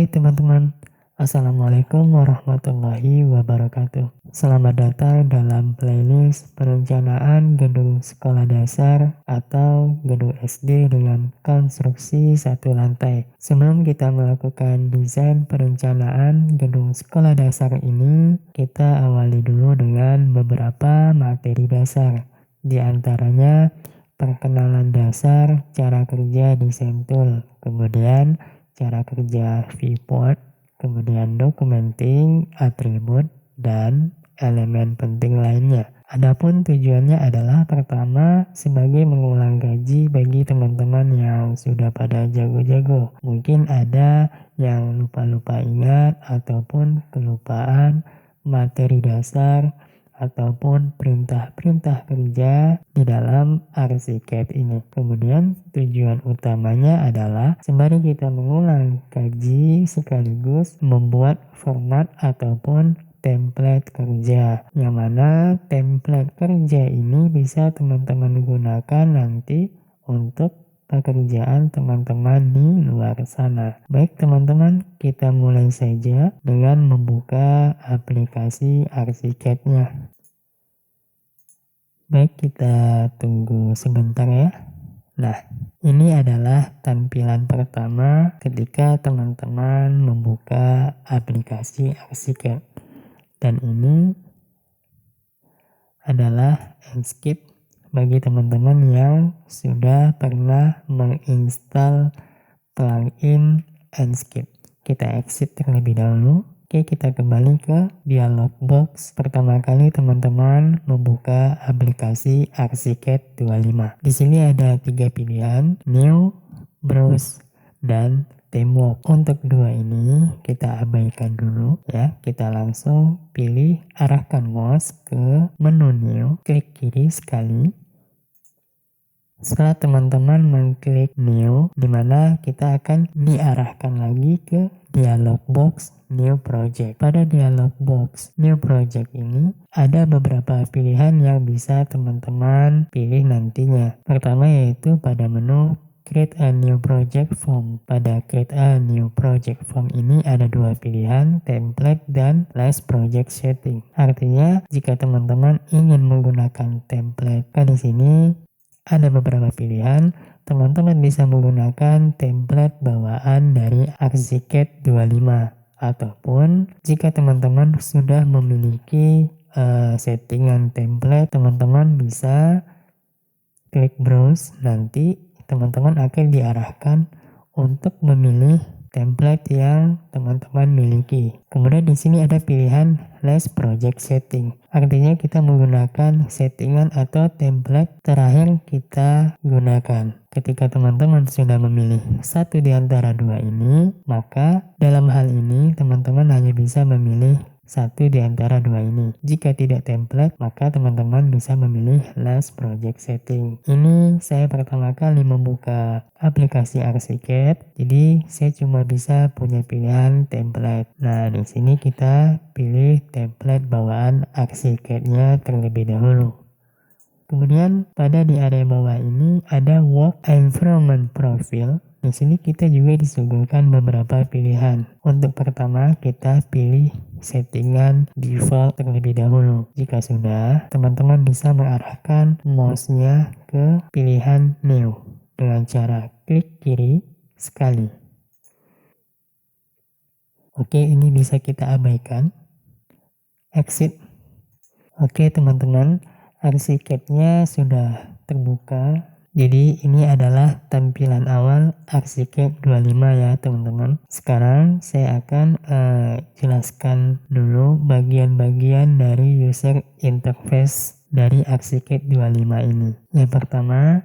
teman-teman, Assalamualaikum warahmatullahi wabarakatuh. Selamat datang dalam playlist perencanaan gedung sekolah dasar atau gedung SD dengan konstruksi satu lantai. Sebelum kita melakukan desain perencanaan gedung sekolah dasar ini, kita awali dulu dengan beberapa materi dasar. Di antaranya perkenalan dasar cara kerja desain tool, kemudian cara kerja viewport, kemudian documenting, atribut, dan elemen penting lainnya. Adapun tujuannya adalah pertama sebagai mengulang gaji bagi teman-teman yang sudah pada jago-jago. Mungkin ada yang lupa-lupa ingat ataupun kelupaan materi dasar ataupun perintah-perintah kerja di dalam ArchiCAD ini. Kemudian tujuan utamanya adalah sembari kita mengulang kaji sekaligus membuat format ataupun template kerja, yang mana template kerja ini bisa teman-teman gunakan nanti untuk pekerjaan teman-teman di luar sana. Baik teman-teman, kita mulai saja dengan membuka aplikasi ArchiCAD-nya. Baik, kita tunggu sebentar ya. Nah, ini adalah tampilan pertama ketika teman-teman membuka aplikasi ArchiCAD. Dan ini adalah Enscape bagi teman-teman yang sudah pernah menginstal plugin Enscape. Kita exit terlebih dahulu. Oke, kita kembali ke dialog box. Pertama kali teman-teman membuka aplikasi ArchiCAD 25. Di sini ada 3 pilihan, New, Browse, dan Teamwork. Untuk dua ini kita abaikan dulu ya. Kita langsung pilih arahkan mouse ke menu New, klik kiri sekali. Setelah teman-teman mengklik New, di mana kita akan diarahkan lagi ke dialog box New Project. Pada dialog box New Project ini ada beberapa pilihan yang bisa teman-teman pilih nantinya. Pertama yaitu pada menu Create a New Project Form. Pada Create a New Project Form ini ada dua pilihan, Template dan Last Project Setting. Artinya jika teman-teman ingin menggunakan template, di sini ada beberapa pilihan. Teman-teman bisa menggunakan template bawaan dari ArchiCAD 25, ataupun jika teman-teman sudah memiliki settingan template, teman-teman bisa klik browse. Nanti teman-teman akan diarahkan untuk memilih template yang teman-teman miliki. Kemudian di sini ada pilihan Last Project Setting. Artinya kita menggunakan settingan atau template terakhir kita gunakan. Ketika teman-teman sudah memilih satu di antara dua ini, maka dalam hal ini teman-teman hanya bisa memilih satu di antara dua ini. Jika tidak template, maka teman-teman bisa memilih Last Project Setting. Ini saya pertama kali membuka aplikasi ArchiCAD, jadi saya cuma bisa punya pilihan template. Nah, di sini kita pilih template bawaan ArchiCAD-nya terlebih dahulu. Kemudian pada di area bawah ini ada Work Environment Profile. Di sini kita juga disuguhkan beberapa pilihan. Untuk pertama kita pilih settingan default terlebih dahulu. Jika sudah, teman-teman bisa mengarahkan mouse-nya ke pilihan New dengan cara klik kiri sekali. Oke, ini bisa kita abaikan. Exit. Oke teman-teman, ArchiCAD-nya sudah terbuka. Jadi ini adalah tampilan awal ArchiCAD 25 ya teman-teman. Sekarang saya akan jelaskan dulu bagian-bagian dari user interface dari ArchiCAD 25 ini. Yang pertama,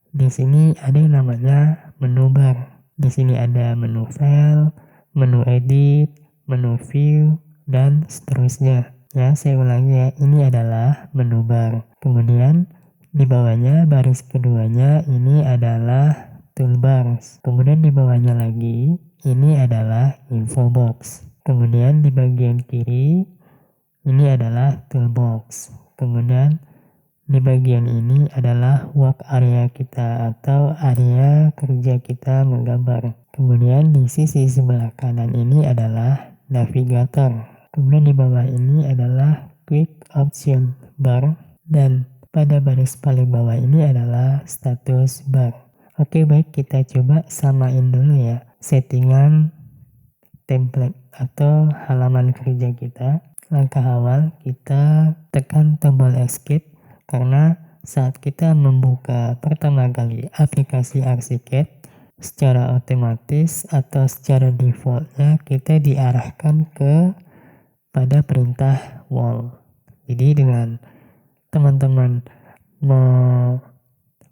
di sini ada yang namanya menu bar. Di sini ada menu file, menu edit, menu view, dan seterusnya. Ya, saya ulangi ya, ini adalah menu bar. Kemudian di bawahnya baris keduanya ini adalah toolbars. Kemudian di bawahnya lagi ini adalah info box. Kemudian di bagian kiri ini adalah toolbox. Kemudian di bagian ini adalah work area kita atau area kerja kita menggambar. Kemudian di sisi sebelah kanan ini adalah navigator. Kemudian di bawah ini adalah quick option bar, dan pada baris paling bawah ini adalah status bar. Oke, baik, kita coba samain dulu ya settingan template atau halaman kerja kita. Langkah awal kita tekan tombol escape, karena saat kita membuka pertama kali aplikasi Archicad, secara otomatis atau secara defaultnya kita diarahkan ke pada perintah wall. Jadi dengan teman-teman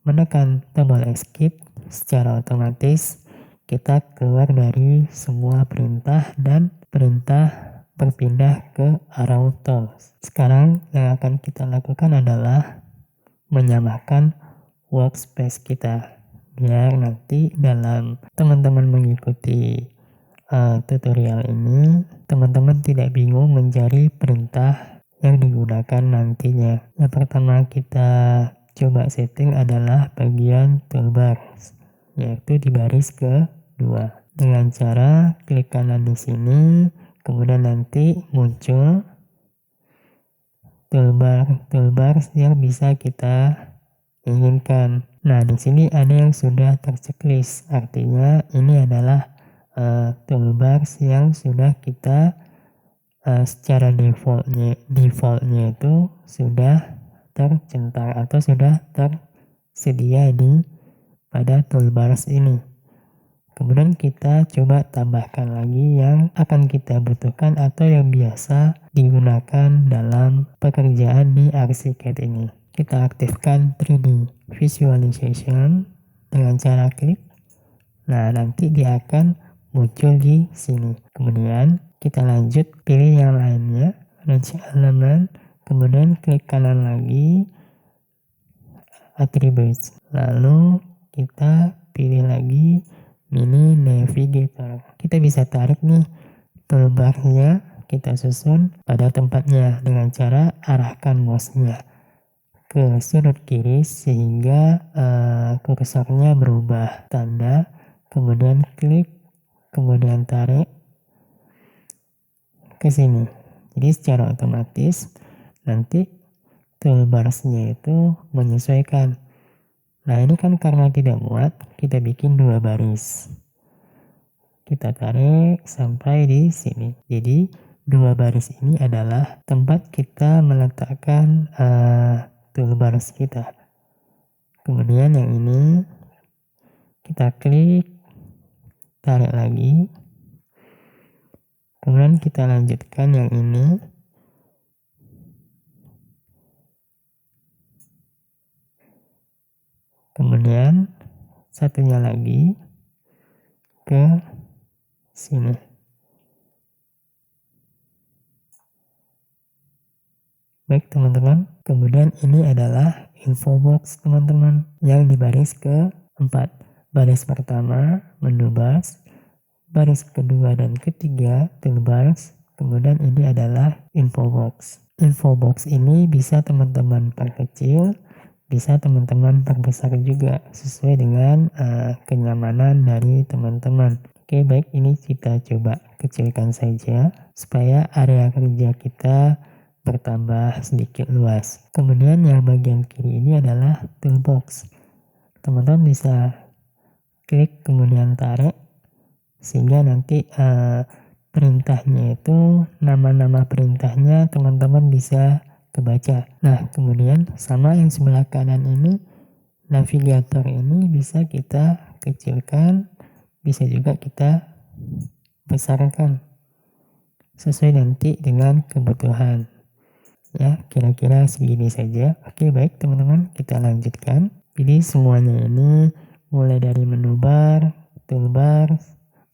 menekan tombol escape, secara otomatis kita keluar dari semua perintah dan perintah berpindah ke arrow tools. Sekarang yang akan kita lakukan adalah menyamakan workspace kita, biar nanti dalam teman-teman mengikuti tutorial ini, teman-teman tidak bingung mencari perintah yang digunakan nantinya. Yang pertama kita coba setting adalah bagian toolbar, yaitu di baris kedua. Dengan cara klik kanan di sini, kemudian nanti muncul toolbar yang bisa kita inginkan. Nah, di sini ada yang sudah terchecklist, artinya ini adalah toolbar yang sudah kita secara defaultnya itu sudah tercentang atau sudah tersedia di pada toolbars ini. Kemudian kita coba tambahkan lagi yang akan kita butuhkan atau yang biasa digunakan dalam pekerjaan di Archicad ini. Kita aktifkan 3D Visualization dengan cara klik. Nah, nanti dia akan muncul di sini. Kemudian kita lanjut pilih yang lainnya, range element, kemudian klik kanan lagi, attributes. Lalu kita pilih lagi mini navigator. Kita bisa tarik nih toolbarnya, kita susun pada tempatnya dengan cara arahkan mouse-nya ke sudut kiri sehingga kursornya berubah tanda, kemudian klik, kemudian tarik ke sini. Jadi secara otomatis nanti toolbarsnya itu menyesuaikan. Nah, ini kan karena tidak muat, kita bikin 2 baris. Kita tarik sampai di sini. Jadi 2 baris ini adalah tempat kita meletakkan toolbars kita. Kemudian yang ini kita klik, tarik lagi. Kemudian kita lanjutkan yang ini. Kemudian satunya lagi ke sini. Baik teman-teman, kemudian ini adalah info box teman-teman yang di baris ke-4. Baris pertama menu bars, baris kedua dan ketiga toolbars, kemudian ini adalah info box. Info box ini bisa teman-teman perkecil, bisa teman-teman perbesar juga sesuai dengan kenyamanan dari teman-teman. Oke, baik, ini kita coba kecilkan saja supaya area kerja kita bertambah sedikit luas. Kemudian yang bagian kiri ini adalah toolbox. Teman-teman bisa klik kemudian tarik sehingga nanti perintahnya itu, nama-nama perintahnya teman-teman bisa kebaca. Nah, kemudian sama yang sebelah kanan ini, navigator ini bisa kita kecilkan, bisa juga kita besarkan sesuai nanti dengan kebutuhan. Ya, kira-kira segini saja. Oke, baik teman-teman, kita lanjutkan. Jadi semuanya ini mulai dari menu bar, toolbar,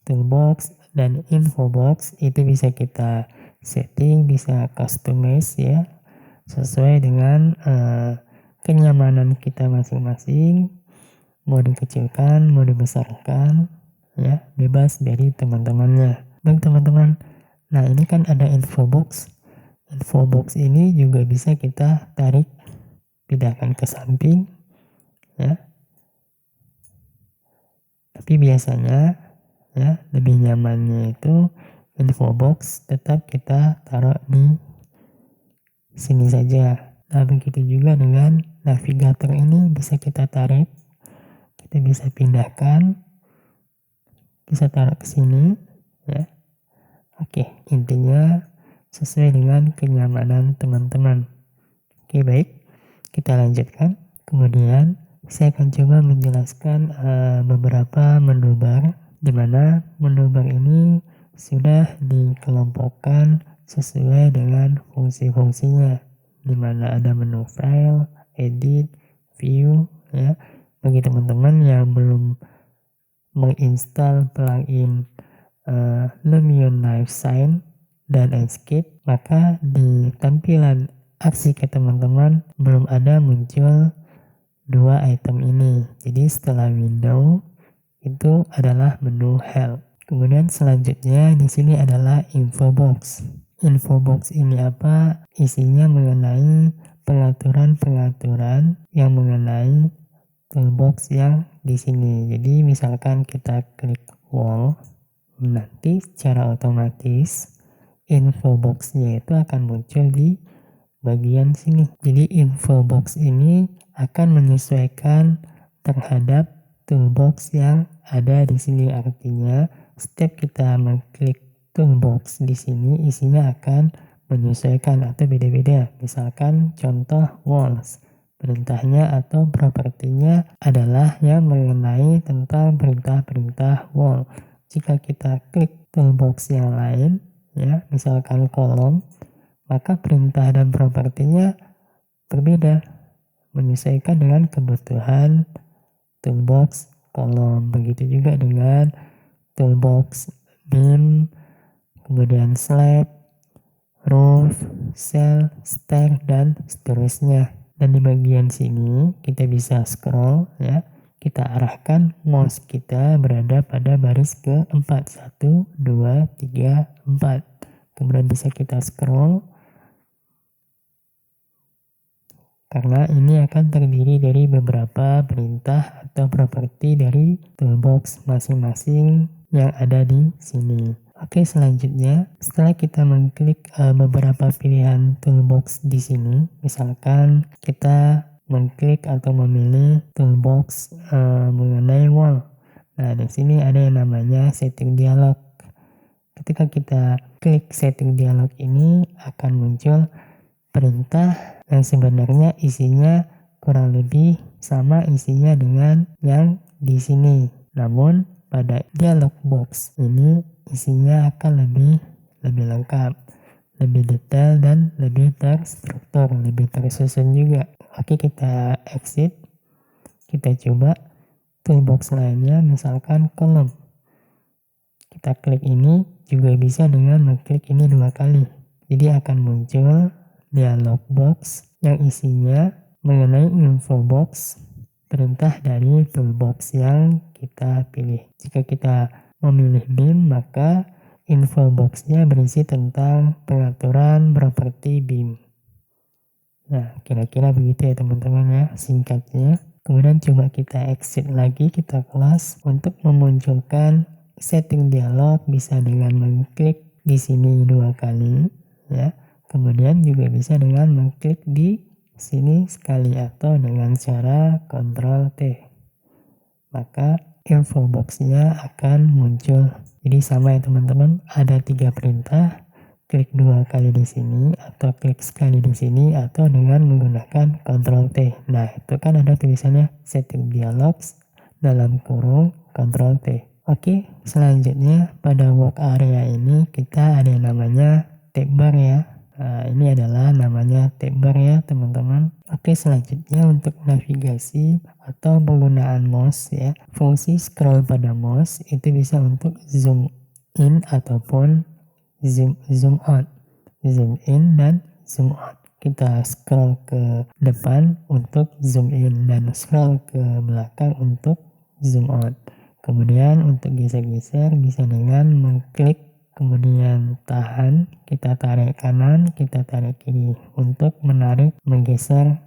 toolbox, dan info box itu bisa kita setting, bisa customize ya, sesuai dengan kenyamanan kita masing-masing. Mau dikecilkan, mau dibesarkan, ya bebas dari teman-temannya. Baik teman-teman, nah ini kan ada info box. Info box ini juga bisa kita tarik, pindahkan ke samping, ya. Tapi biasanya ya. Lebih nyamannya itu info box tetap kita taruh di sini saja. Nah, begitu juga dengan navigator ini bisa kita tarik, kita bisa pindahkan, bisa taruh ke sini, ya. Oke, intinya sesuai dengan kenyamanan teman-teman. Oke, baik, kita lanjutkan. Kemudian saya akan coba menjelaskan beberapa menu bar, di mana menu bar ini sudah dikelompokkan sesuai dengan fungsi-fungsinya, di mana ada menu file, edit, view, ya. Bagi teman-teman yang belum menginstal plugin Lumion Live Sign dan Escape, maka di tampilan arsip teman-teman belum ada muncul dua item ini. Jadi setelah window itu adalah menu help. Kemudian selanjutnya di sini adalah info box. Info box ini apa? Isinya mengenai pengaturan-pengaturan yang mengenai toolbox yang di sini. Jadi misalkan kita klik wall, nanti secara otomatis info box-nya itu akan muncul di bagian sini. Jadi info box ini akan menyesuaikan terhadap toolbox yang ada di sini. Artinya setiap kita mengklik toolbox di sini, isinya akan menyesuaikan atau beda-beda. Misalkan contoh walls, perintahnya atau propertinya adalah yang mengenai tentang perintah-perintah wall. Jika kita klik toolbox yang lain, ya, misalkan kolom, maka perintah dan propertinya berbeda, menyesuaikan dengan kebutuhan toolbox kolom. Begitu juga dengan toolbox beam, kemudian slab, roof, cell, stair, dan seterusnya. Dan di bagian sini kita bisa scroll, ya. Kita arahkan mouse kita berada pada baris ke-4. 1, 2, 3, 4. Kemudian bisa kita scroll, karena ini akan terdiri dari beberapa perintah atau properti dari toolbox masing-masing yang ada di sini. Oke, selanjutnya setelah kita mengklik beberapa pilihan toolbox di sini, misalkan kita mengklik atau memilih toolbox mengenai wall. Nah, di sini ada yang namanya setting dialog. Ketika kita klik setting dialog ini akan muncul perintah yang sebenarnya isinya kurang lebih sama isinya dengan yang di sini. Namun pada dialog box ini isinya akan lebih lengkap, lebih detail, dan lebih terstruktur, lebih tersusun juga. Oke, kita exit. Kita coba toolbox lainnya, misalkan kolom. Kita klik ini juga bisa dengan mengklik ini 2 kali. Jadi akan muncul dialog box yang isinya mengenai info box, perintah dari toolbox yang kita pilih. Jika kita memilih beam, maka info box-nya berisi tentang pengaturan properti beam. Nah, kira-kira begitu ya teman-teman ya, singkatnya. Kemudian coba kita exit lagi, kita close. Untuk memunculkan setting dialog bisa dengan mengklik di sini 2 kali, ya. Kemudian juga bisa dengan mengklik di sini sekali atau dengan cara Ctrl T. Maka info box-nya akan muncul. Jadi sama ya teman-teman, ada 3 perintah. Klik 2 kali di sini atau klik sekali di sini atau dengan menggunakan Ctrl T. Nah, itu kan ada tulisannya setting dialogs dalam kurung Ctrl T. Oke, selanjutnya pada work area ini kita ada yang namanya tab bar ya. Nah, ini adalah namanya tab bar ya teman-teman. Oke, selanjutnya untuk navigasi atau penggunaan mouse ya. Fungsi scroll pada mouse itu bisa untuk zoom in ataupun zoom out, zoom in dan zoom out. Kita scroll ke depan untuk zoom in dan scroll ke belakang untuk zoom out. Kemudian untuk geser-geser bisa dengan mengklik, kemudian tahan, kita tarik kanan, kita tarik kiri untuk menarik, menggeser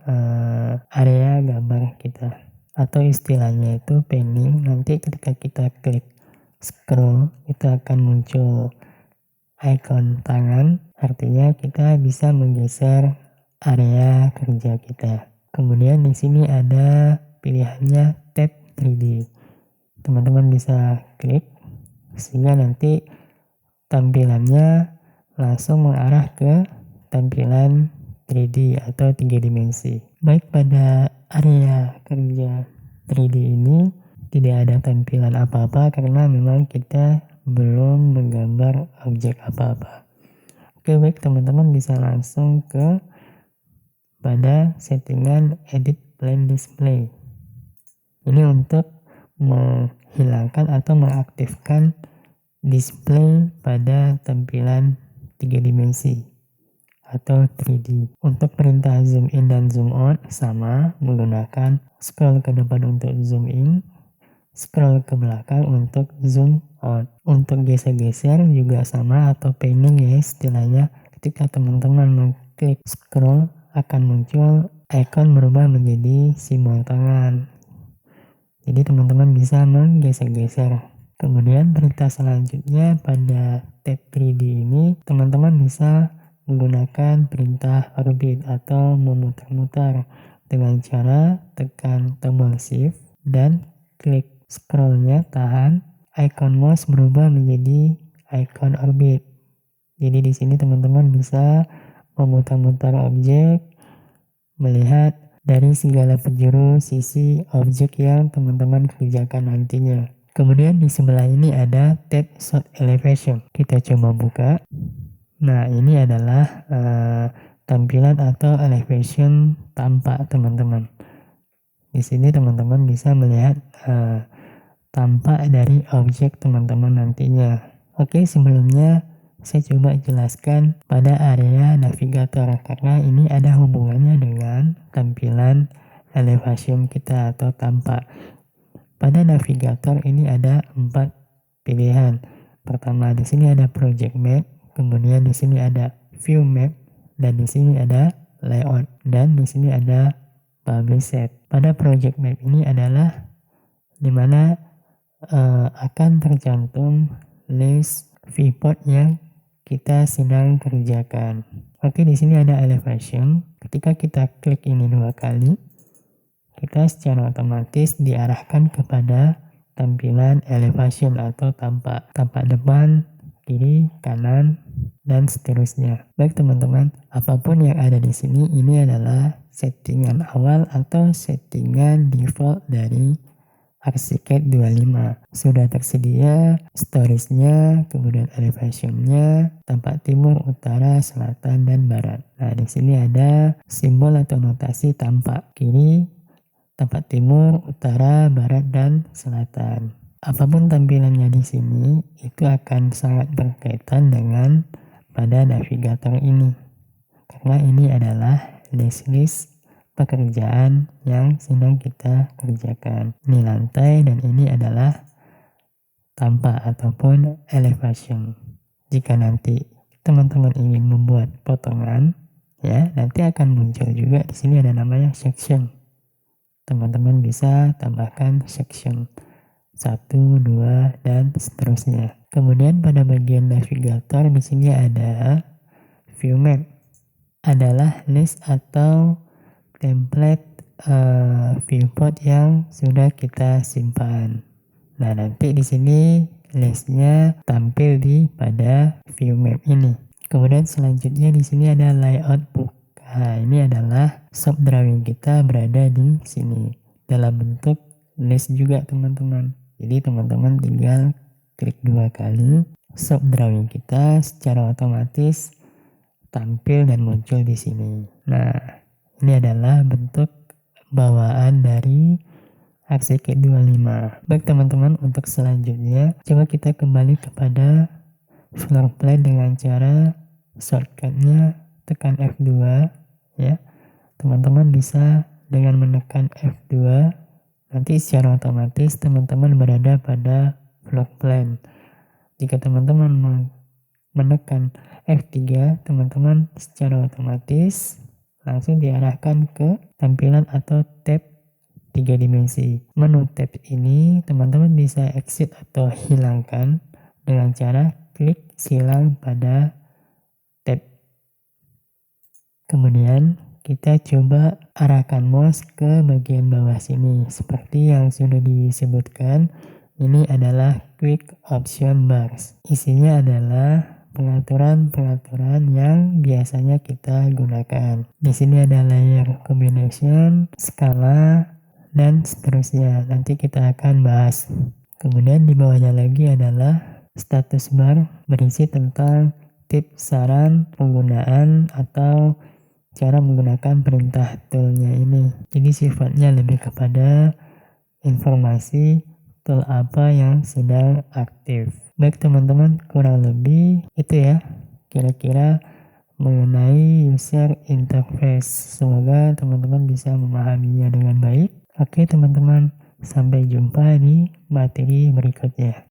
area gambar kita. Atau istilahnya itu panning. Nanti ketika kita klik scroll itu akan muncul icon tangan, artinya kita bisa menggeser area kerja kita. Kemudian di sini ada pilihannya tab 3D. Teman-teman bisa klik sehingga nanti tampilannya langsung mengarah ke tampilan 3D atau 3 dimensi. Baik, pada area kerja 3D ini tidak ada tampilan apa-apa karena memang kita belum menggambar objek apa-apa. Oke, baik, teman-teman bisa langsung ke pada settingan edit plane display. Ini untuk menghilangkan atau mengaktifkan display pada tampilan 3 dimensi atau 3D. Untuk perintah zoom in dan zoom out sama, menggunakan scroll ke depan untuk zoom in, scroll ke belakang untuk zoom out. Untuk geser-geser juga sama atau panning ya istilahnya. Ketika teman-teman mengklik scroll akan muncul icon berubah menjadi simbol tangan. Jadi teman-teman bisa menggeser-geser. Kemudian perintah selanjutnya pada tab 3D ini teman-teman bisa menggunakan perintah orbit atau memutar-mutar dengan cara tekan tombol shift dan klik scrollnya tahan, icon mouse berubah menjadi icon orbit. Jadi di sini teman-teman bisa memutar-mutar objek, melihat dari segala penjuru sisi objek yang teman-teman kerjakan nantinya. Kemudian di sebelah ini ada tab shot elevation. Kita coba buka. Nah, ini adalah tampilan atau elevation tampak teman-teman. Di sini teman-teman bisa melihat tampak dari objek teman-teman nantinya. Oke, sebelumnya saya coba jelaskan pada area navigator karena ini ada hubungannya dengan tampilan elevation kita atau tampak. Pada navigator ini ada 4 pilihan. Pertama di sini ada project map, kemudian di sini ada view map, dan di sini ada layout, dan di sini ada publish set. Pada project map ini adalah dimana akan tercantum list viewport yang kita sedang kerjakan. Oke, di sini ada elevation. Ketika kita klik ini 2 kali, kita secara otomatis diarahkan kepada tampilan elevation atau tampak depan, kiri, kanan, dan seterusnya. Baik teman-teman, apapun yang ada di sini ini adalah settingan awal atau settingan default dari ArchiCAD 25. Sudah tersedia storiesnya, kemudian elevationnya, tampak timur, utara, selatan, dan barat. Nah, di sini ada simbol atau notasi tampak kiri, tampak timur, utara, barat, dan selatan. Apapun tampilannya di sini, itu akan sangat berkaitan dengan pada navigator ini. Karena ini adalah list pekerjaan yang sedang kita kerjakan. Ini lantai dan ini adalah tampak ataupun elevation. Jika nanti teman-teman ingin membuat potongan, ya, nanti akan muncul juga di sini ada namanya section. Teman-teman bisa tambahkan section 1, 2, dan seterusnya. Kemudian pada bagian navigator di sini ada view map. Adalah list atau template viewport yang sudah kita simpan. Nah, nanti di sini listnya tampil di pada view map ini. Kemudian selanjutnya di sini ada layout book. Nah, ini adalah shop drawing kita berada di sini dalam bentuk list juga teman-teman. Jadi teman-teman tinggal klik 2 kali, shop drawing kita secara otomatis tampil dan muncul di sini. Nah, ini adalah bentuk bawaan dari ArchiCAD 25. Baik teman-teman, untuk selanjutnya coba kita kembali kepada floor plan dengan cara shortcutnya tekan F2 ya. Teman-teman bisa dengan menekan F2 nanti secara otomatis teman-teman berada pada floor plan. Jika teman-teman menekan F3, teman-teman secara otomatis langsung diarahkan ke tampilan atau tab 3 dimensi. Menu tab ini teman-teman bisa exit atau hilangkan dengan cara klik silang pada tab. Kemudian kita coba arahkan mouse ke bagian bawah sini. Seperti yang sudah disebutkan, ini adalah quick option bars. Isinya adalah pengaturan-pengaturan yang biasanya kita gunakan. Di sini ada layer combination, skala, dan seterusnya. Nanti kita akan bahas. Kemudian di bawahnya lagi adalah status bar, berisi tentang tips, saran, penggunaan, atau cara menggunakan perintah toolnya ini. Jadi sifatnya lebih kepada informasi tool apa yang sedang aktif. Baik teman-teman, kurang lebih itu ya kira-kira mengenai user interface. Semoga teman-teman bisa memahaminya dengan baik. Oke teman-teman, sampai jumpa di materi berikutnya.